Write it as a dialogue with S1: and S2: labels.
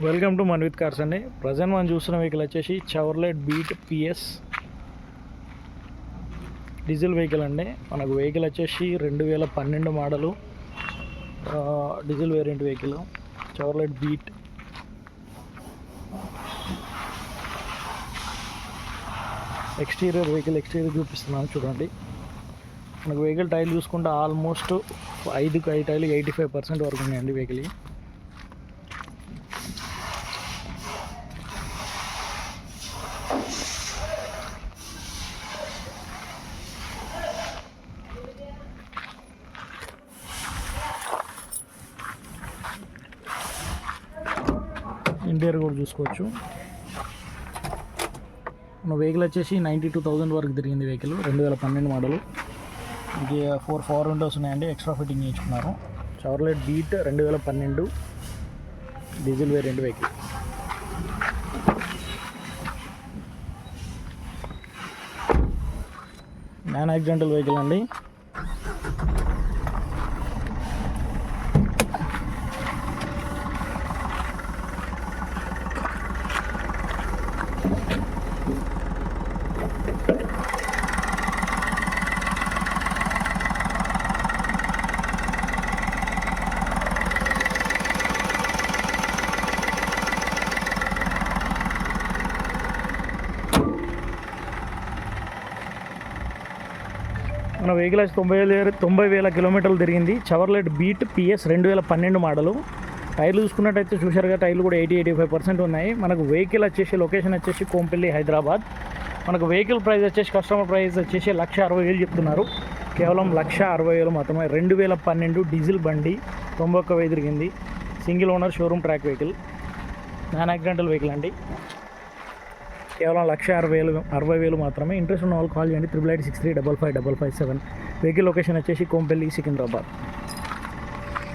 S1: Welcome to Manvith cars అండి. Present మనం చూస్తున్న వెహికల్ వచ్చేసి Chevrolet beat PS diesel vehicle అండి. మనకు వెహికల్ వచ్చేసి 2012 model diesel variant vehicle Chevrolet beat. Exterior చూపిస్తున్నాను చూడండి. మనకు వెహికల్ టైర్లు చూసుకుంటే ఆల్మోస్ట్ 5 టైర్లు 85% వరకు ఉన్నాయండి వెహికల్. ఇంటీరియర్ కూడా చూసుకోవచ్చు. మన వెహికల్ వచ్చేసి 92,000 వరకు తిరిగింది వెహికల్. 2012 మోడలు. ఇంకే 4 పవర్ విండోస్ ఉన్నాయండి, ఎక్స్ట్రా ఫిట్టింగ్ చేయించుకున్నారు. Chevrolet beat 2012 diesel variant vehicle. Non accidental vehicle అండి. మన వెహికల్ వచ్చి 90,000 కిలోమీటర్లు తిరిగింది. Chevrolet beat PS 2012 model. టైర్లు చూసుకున్నట్టయితే చూశారుగా, టైర్లు కూడా 80-85% ఉన్నాయి. మనకు వెహికల్ వచ్చేసి లొకేషన్ వచ్చేసి కోంపల్లి, హైదరాబాద్. మనకు వెహికల్ ప్రైస్ వచ్చేసి కస్టమర్ ప్రైస్ వచ్చేసి 1,60,000 చెప్తున్నారు. కేవలం 1,60,000 మాత్రమే. 2012 డీజిల్ బండి, 91,000 తిరిగింది. Single owner showroom track vehicle, non accidental vehicle అండి. కేవలం 1,60,000 మాత్రమే. ఇంట్రెస్ట్ ఉన్న వాళ్ళు కాల్ చేయండి. 8863555557. వెహికల్ లొకేషన్ వచ్చేసి కోంపల్లి, సికింద్రాబాద్.